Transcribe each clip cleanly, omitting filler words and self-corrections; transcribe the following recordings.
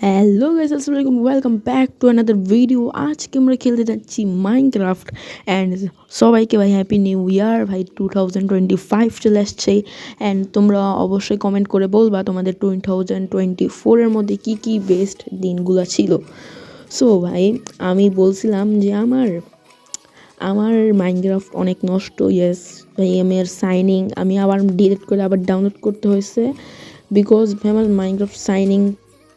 Hello guys, আসসালামু আলাইকুম, welcome back to another video. আজকে আমরা খেলতে যাচ্ছি মাইনক্রাফট অ্যান্ড সবাইকে ভাই হ্যাপি নিউ ইয়ার। ভাই 2025 চলে আসছে অ্যান্ড তোমরা অবশ্যই কমেন্ট করে বলবা তোমাদের 2024-এর মধ্যে কী কী বেস্ট দিনগুলো ছিল। সো ভাই আমি বলছিলাম যে আমার মাইনক্রাফট অনেক নষ্ট। ইয়েস ভাই, এর সাইনিং আমি আবার ডিলিট করে আবার ডাউনলোড করতে হয়েছে বিকজ ভাই আমার মাইনক্রাফট সাইনিং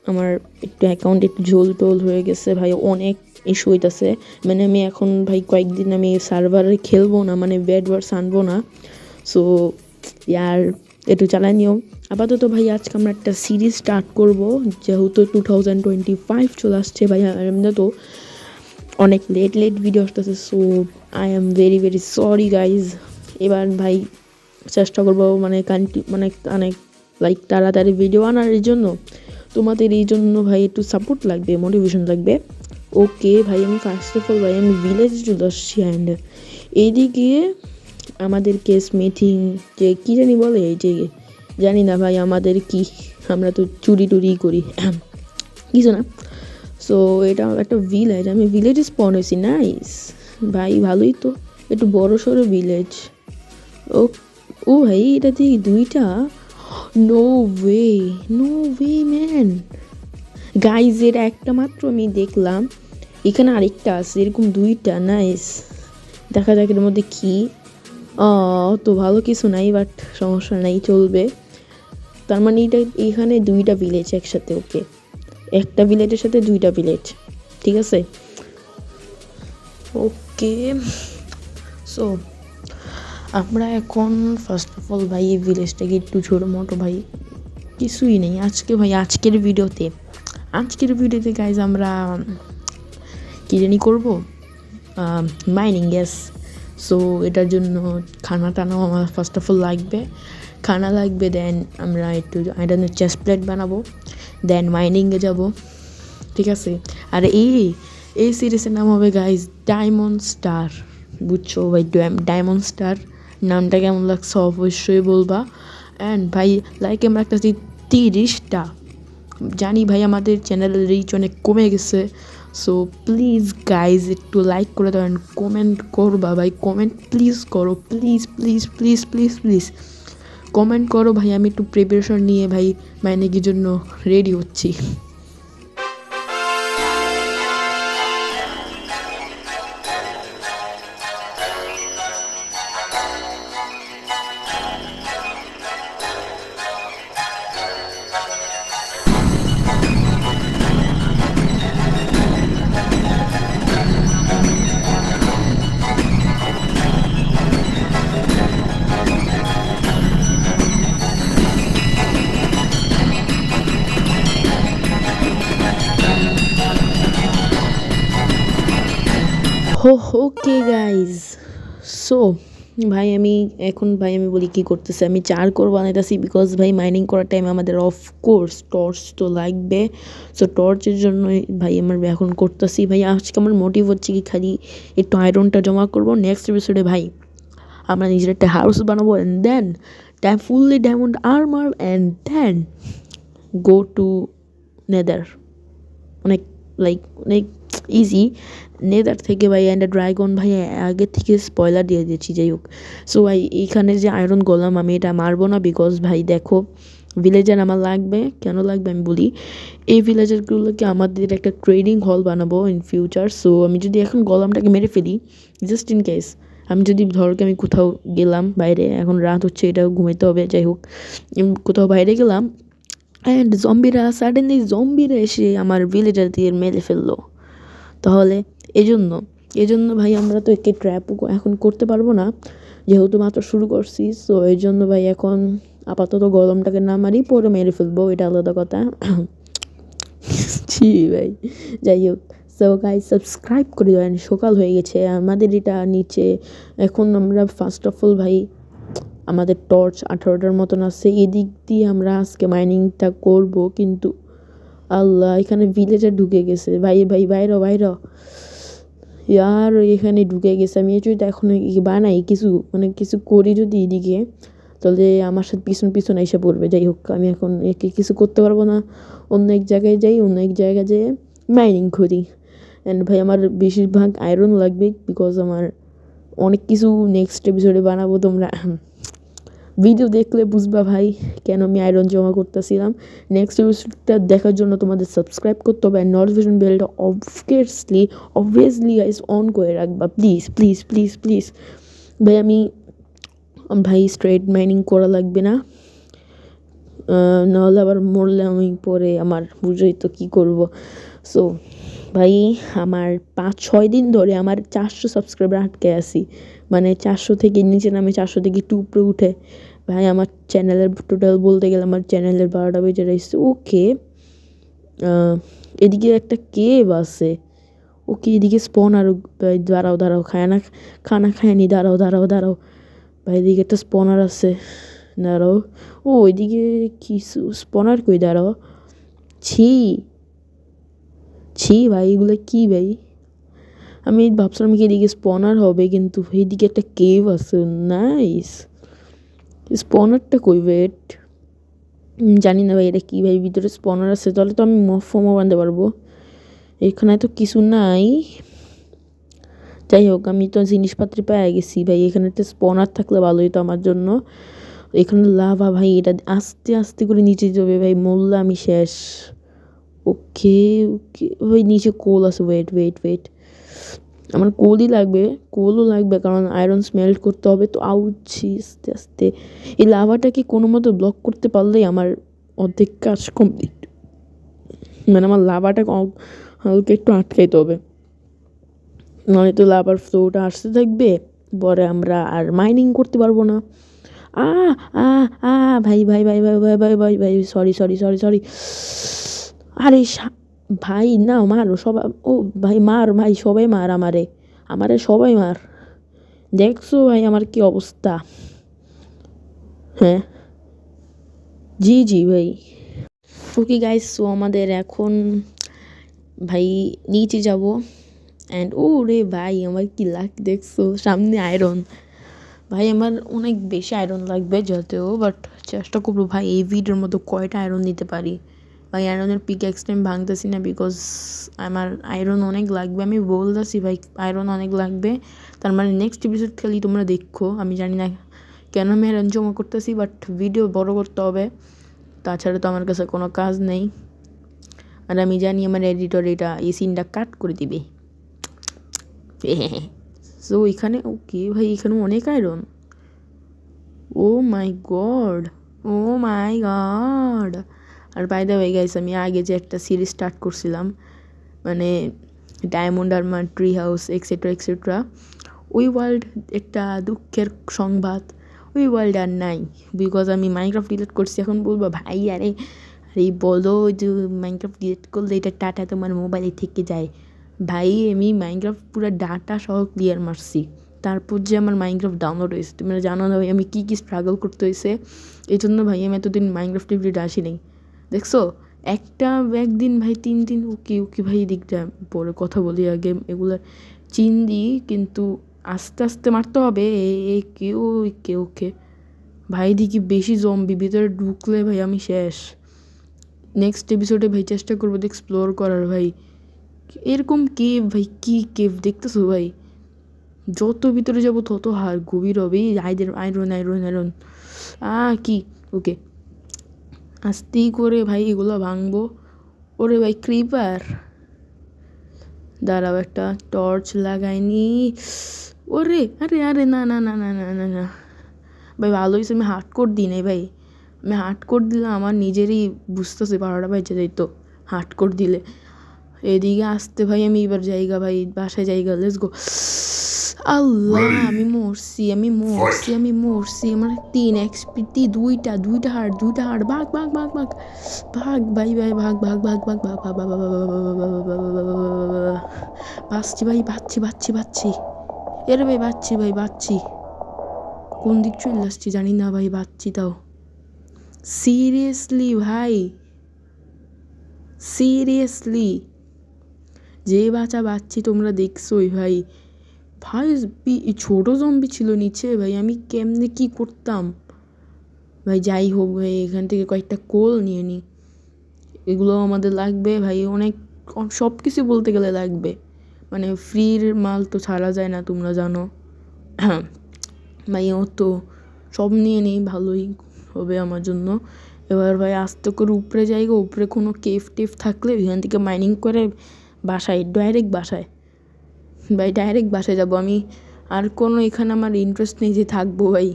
আমার একটু অ্যাকাউন্ট একটু টোল হয়ে গেছে ভাই, অনেক ইস্যু হইতেছে। মানে আমি এখন ভাই কয়েকদিন আমি সার্ভারে খেলবো না, মানে ব্যাড ওয়ার্ডস আনবো না। সো ইয়ার একটু চালাই নিও আপাতত। ভাই আজকে আমরা একটা সিরিজ স্টার্ট করব, যেহেতু 2025 চলে আসছে ভাই। আমরা তো অনেক লেট ভিডিও আসতেছে, so I am very sorry guys. এবার ভাই চেষ্টা করবো মানে অনেক লাইক তাড়াতাড়ি ভিডিও আনার জন্য। তোমাদের এই জন্য ভাই একটু সাপোর্ট লাগবে, মোটিভেশন লাগবে। ওকে ভাই, আমি ফার্স্ট অফ অল ভাই আমি ভিলেজে চলে আসছি অ্যান্ড এইদিকে আমাদেরকে স্মিথিং যে কী জানি বলে, এই যে জানি না ভাই আমাদের কি, আমরা তো চুরি টুরি করি কিছু না। সো এটা একটা ভিলেজ, আমি ভিলেজে স্পন হয়েছি। নাইস ভাই, ভালোই তো, একটু বড় সড়ো ভিলেজ। ও ও ভাই এটা দিয়ে দুইটা, নো ওয়ে ম্যান। গাইজ এর একটা মাত্র আমি দেখলাম, এখানে আরেকটা আছে এরকম দুইটা। নাইস, দেখা যাক এর মধ্যে কি। তো ভালো কিছু নাই, বাট সমস্যা নাই, চলবে। তার মানে এখানে দুইটা ভিলেজ একসাথে। ওকে, একটা ভিলেজের সাথে দুইটা ভিলেজ, ঠিক আছে। ওকে, সো আমরা এখন ফার্স্ট অফ অল ভাই এই ভিলেজটাকে একটু ছোটো মোটো ভাই কিছুই নেই আজকে ভাই। আজকের ভিডিওতে গাইজ আমরা কী জানি করবো, মাইনিং। গ্যাস। সো এটার জন্য খানা টানাও আমার ফার্স্ট অফ অল লাগবে। দেন আমরা একটু আইডানের চেস্ট প্লেট বানাবো, দেন মাইনিংয়ে যাব, ঠিক আছে। আর এই সিরিজের নাম হবে গাইজ ডায়মন্ড স্টার, বুঝছো ভাই। ডায়মন্ড স্টার নামটা কেমন লাগছে অবশ্যই বলবা। অ্যান্ড ভাই লাইক আমরা একটা 30টা, জানি ভাই আমাদের চ্যানেলের রিচ অনেক কমে গেছে। সো প্লিজ গাইজ একটু লাইক করে দাও অ্যান্ড কমেন্ট করবা ভাই। কমেন্ট প্লিজ করো, প্লিজ কমেন্ট করো ভাই। আমি একটু প্রিপারেশন নিয়ে ভাই মাইনিংয়ের জন্য রেডি হচ্ছি। ওকে গাইজ, সো ভাই আমি বলি কী করতেছি। আমি চারকোল বানাইতেছি বিকজ ভাই মাইনিং করার টাইম আমাদের অফকোর্স টর্চ তো লাগবে। সো টর্চের জন্য ভাই আমরা এখন করতেছি। ভাই আজকে আমার মোটিভ হচ্ছে কি, খালি একটু আয়রনটা জমা করবো। নেক্সট এপিসোডে ভাই আমরা নিজের একটা হাউস বানাবো and then fully diamond armour and then go to nether. অনেক ইজি। নেদার থেকে ভাই অ্যান্ড ড্রাগন ভাই আগে থেকে স্পয়লার দিয়ে দিয়েছি, যাই হোক। সো ভাই এইখানে যে আয়রন গোলাম আমি এটা মারবো না বিকজ ভাই দেখো ভিলেজার আমার লাগবে। কেন লাগবে আমি বলি, এই ভিলেজারগুলোকে আমাদের একটা ট্রেডিং হল বানাবো ইন ফিউচার। সো আমি যদি এখন গোলামটাকে মেরে ফেলি জাস্ট ইন কেস, আমি যদি ধরকে আমি কোথাও গেলাম বাইরে, এখন রাত হচ্ছে, এটাও ঘুমাইতে হবে, যাই হোক, কোথাও বাইরে গেলাম অ্যান্ড জম্বিরা এসে আমার ভিলেজার দিয়ে মেরে ফেললো, তাহলে এজন্য ভাই আমরা তো একে ট্র্যাপ এখন করতে পারবো না যেহেতু মাত্র শুরু করছি। সো এই জন্য ভাই এখন আপাতত গরমটাকে না মারি, পরে মেরে ফেলবো, এটা আলাদা কথা। ছি ভাই, যাই হোক। সো গাইজ সাবস্ক্রাইব করে দেবেন। সকাল হয়ে গেছে আমাদের এটা নিচে। এখন আমরা ফার্স্ট অফ অল ভাই আমাদের টর্চ 18টার মতন আছে, এদিক দিয়ে আমরা আজকে মাইনিংটা করব। কিন্তু আল্লাহ, এখানে ভিলেজার ঢুকে গেছে ভাই বাইরে ইয়ার, এখানে ঢুকে গেছে। আমি যদি এখন বানাই কিছু করি যদি এদিকে, তাহলে আমার সাথে পিছন এসে পড়বে। যাই হোক, আমি এখন একে কিছু করতে পারবো না। অন্য এক জায়গায় যাই, অন্য এক জায়গায় যেয়ে মাইনিং করি। অ্যান্ড ভাই আমার বেশিরভাগ আয়রন লাগবে, বিকজ আমার অনেক কিছু নেক্সট এপিসোডে বানাবো। তোমরা ভিডিও দেখলে বুঝবা ভাই কেন আমি আয়রন জমা করতেছিলাম। নেক্সট এপিসোডটা দেখার জন্য তোমাদের সাবস্ক্রাইব করতে হবে, অ্যান্ড নোটিফিকেশন বেলটা অবভিয়াসলি গাইস অন করে রাখবা, প্লিজ প্লিজ প্লিজ প্লিজ। ভাই স্ট্রেট মাইনিং করা লাগবে না, নাহলে আবার মরলে আমি পরে আমার বুঝোই তো কী করবো। সো ভাই আমার 5-6 দিন ধরে আমার 400 সাবস্ক্রাইবার আটকে আছি, মানে 400 থেকে নিচে নামে 400 থেকে একটু উপরে উঠে। ভাই আমার চ্যানেলের টোটাল বলতে গেলে আমার চ্যানেলের 12টা বেজে রয়েছে। ওকে, এদিকে একটা কেভ আছে। ওকে, এদিকে স্পন আর দাঁড়াও খানা খায়নি, দাঁড়াও ভাই, এদিকে একটা স্পনার আছে, দাঁড়াও। ও ওইদিকে কিছু স্পনার কই, দাঁড়াও। ছি ভাই, এগুলো কি ভাই? আমি ভাবছিলাম কি এদিকে স্পনার হবে, কিন্তু এইদিকে একটা কেভ আছে। নাইস, স্পনারটা কই? ওয়েট, জানি না ভাই এটা কী ভাই, ভিতরে স্পনার আছে, তাহলে তো আমি মফমও বানতে পারবো। এখানে তো কিছু নাই। যাই হোক, আমি তো জিনিসপত্র পেয়ে গেছি ভাই। এখানে একটা স্পনার থাকলে ভালোই তো আমার জন্য। এখানে লাভা ভাই, এটা আস্তে আস্তে করে নিচে যাবে ভাই, মরলে আমি শেষ। ওকে ভাই, নিচে কোল আছে। ওয়েট, আমার কোলও লাগবে কারণ আয়রন স্মেল্ট করতে হবে। তো আউছি আস্তে এই লাভাটাকে কোনো মতো ব্লক করতে পারলেই আমার অর্ধেক কাজ কমপ্লিট। মানে আমার লাভাটাকে হালকা একটু আটকাইতে হবে, নয়তো লাভার ফ্লোটা আসতে থাকবে, পরে আমরা আর মাইনিং করতে পারবো না। আ আ আ ভাই সরি। আরে ভাই না, মারো সবাই। ও ভাই মার ভাই, সবাই মার আমারে সবাই মার। দেখছো ভাই আমার কি অবস্থা? হ্যাঁ জি ভাই। ওকে গাইস, সো আমাদের এখন ভাই নিচে যাব। অ্যান্ড ও রে ভাই, আমার কি লাক দেখছো, সামনে আয়রন। ভাই আমার অনেক বেশি আয়রন লাগবে যদিও, বাট চেষ্টা করবো ভাই এই ভিডিওর মতো কয়টা আয়রন নিতে পারি। ভাই আয়রনের পিক এক্সট্রিম ভাঙতেছি না, বিকজ আমার আয়রন অনেক লাগবে। আমি বলতেছি ভাই আয়রন অনেক লাগবে, তার মানে নেক্সট এপিসোড খালি তোমরা দেখো। আমি জানি না কেন আমি আয়রন জমা করতেছি, বাট ভিডিও বড় করতে হবে, তাছাড়া তো আমার কাছে কোনো কাজ নেই। আর আমি জানি আমার এডিটর এই সিনটা কাট করে দিবে। সো এখানে ওকে ভাই, এখানে অনেক আয়রন। Oh my god. আর বাই দ্য ওয়ে গাইস, আমি আগে যে একটা সিরিজ স্টার্ট করছিলাম, মানে diamond armour, tree house etcetera, ওই ওয়ার্ল্ড একটা দুঃখের সংবাদ, ওই ওয়ার্ল্ড আর নাই, বিকজ আমি মাইনক্রাফট ডিলিট করছি। এখন বলবো ভাই আরে বলো যে মাইনক্রাফট ডিলিট করলে এটা ডাটা তোমার মোবাইলে থেকে যায়। ভাই আমি মাইনক্রাফট পুরো ডাটা সহ ক্লিয়ার মারছি, তারপর যে আমার মাইনক্রাফট ডাউনলোড হয়েছে। তোমরা জানো না ভাই আমি কী স্ট্রাগল করতে হয়েছে। এই জন্য ভাই আমি এতদিন মাইনক্রাফট ভিডিওটা আসি নাই। দেখছো একদিন ভাই 3 দিন। ওকে ভাই দিকটা পরে কথা বলি, আগে এগুলো চিন দিই, কিন্তু আস্তে আস্তে মারতে হবে। ওকে ভাই দেখি বেশি জম্বি ভিতরে ঢুকলে ভাই আমি শেষ। নেক্সট এপিসোডে ভাই চেষ্টা করবো এক্সপ্লোর করার। ভাই এরকম কেভ, ভাই কি কেভ দেখতেছো ভাই, যত ভিতরে যাবো তত গভীর হবে। আয়রন কি ওকে, আস্তেই করে ভাই এগুলো ভাঙবো। ওরে ভাই ক্রিপার, দাঁড়াও একটা টর্চ লাগাইনি। ওরে আরে না ভাই, ভালো হয়েছে আমি হার্ড কোড দিই নাই ভাই। আমি হার্ড কোড দিলে আমার নিজেরই বুঝতেছে 12টা বেজে যাইতো হার্ড কোড দিলে। এদিকে আসতে ভাই আমি এবার ভাই বাসায় লেটস গো। আল্লাহ আমি মরছি আমার 3 এক্সপি, দুইটা হার্ড। ভাগ ভাই ভাগ। বাঁচছি ভাই, বাঁচছি। এরে ভাই বাঁচছি। কোন দিক চলে আসছি জানি না ভাই, বাঁচছি তাও। সিরিয়াসলি যে বাঁচছি তোমরা দেখছোই ভাই। ছোট জম্বি ছিল নিচে ভাই, আমি কেমনে কি করতাম ভাই যাই হোক ভাই, এখান থেকে কয়েকটা কোল নিয়ে নিই, এগুলো আমাদের লাগবে ভাই, অনেক সব কিছু বলতে গেলে লাগবে, মানে ফ্রির মাল তো ছাড়া যায় না, তোমরা জানো। ভাই ও তো সব নিয়ে নিই, ভালোই হবে আমার জন্য। এবার ভাই আস্তে করে উপরে যাই গো, উপরে কোনো কেফ টেফ থাকলে এখান থেকে মাইনিং করে বাসায়, ডাইরেক্ট বাসায় ভাই, ডাইরেক্ট বাসায় যাবো আমি। আর কোনো এখানে আমার ইন্টারেস্ট নেই যে থাকবো ভাই।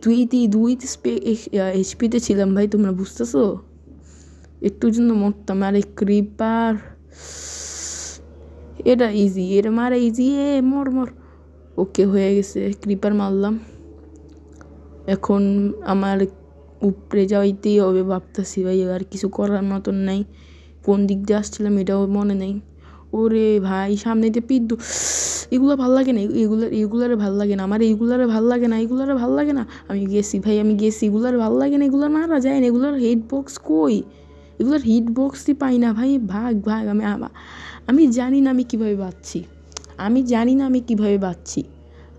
2 এইচপিতে ছিলাম ভাই, তোমরা বুঝতেছো? একটুর জন্য মরতাম। আর এই ক্রিপার, এটা ইজি, এটা মারা ইজি, মর মর। ওকে হয়ে গেছে, ক্রিপার মারলাম। এখন আমার উপরে যাইতেই হবে ভাবতেছি ভাই, আর কিছু করার মতন নাই। কোন দিক দিয়ে আসছিলাম এটাও মনে নেই। ওরে ভাই সামনে দিয়ে পিদ্দু, এগুলো ভাল লাগে না, এগুলারে ভাল লাগে না আমার, এইগুলারে ভাল লাগে না, এগুলারে ভাল লাগে না। আমি গেছি ভাই, আমি গেছি, এগুলার ভাল লাগে না, এগুলো মারা যায় না, এগুলার হেড বক্স কই, এগুলোর হিট বক্সই পাই না ভাই। ভাগ ভাগ, আমি জানি না আমি কীভাবে বাঁচছি, আমি জানি না আমি কীভাবে বাঁচছি,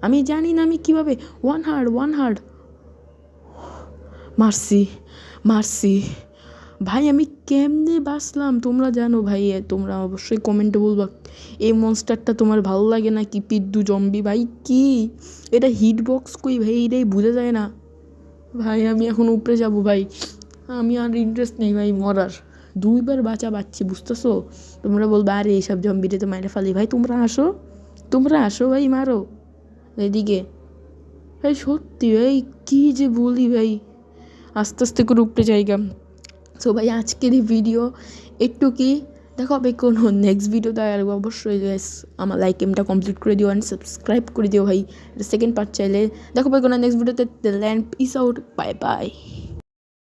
আমি জানি না আমি কীভাবে। ওয়ান হার্ড মারছি ভাই, আমি কেমনে বাঁচলাম তোমরা জানো ভাই, তোমরা অবশ্যই কমেন্টে বলবা এই মনস্টারটা তোমার ভালো লাগে না কি, পিদ্দু জম্বি ভাই, কি এটা হিট বক্স কই ভাই, এটাই বোঝা যায় না ভাই। আমি এখন উপরে যাব ভাই, আমি আর ইন্টারেস্ট নেই ভাই মরার, 2বার বাঁচছি বুঝতেছো? তোমরা বলবা আরে এইসব জম্বিটা তো মাইরে ফালি, ভাই তোমরা আসো ভাই, মারো এদিকে ভাই, সত্যি ভাই কী যে বলি ভাই, আস্তে আস্তে করে উপরে জায়গা। সো ভাই আজকের এই ভিডিও একটু কি দেখা হবে কোনো নেক্সট ভিডিওতে, আর অবশ্যই আমার লাইক এমটা কমপ্লিট করে দিও অ্যান্ড সাবস্ক্রাইব করে দিও ভাই, সেকেন্ড পার্ট চাইলে। দেখা হবে কোনো নেক্সট ভিডিওতে। The land piece out, bye bye.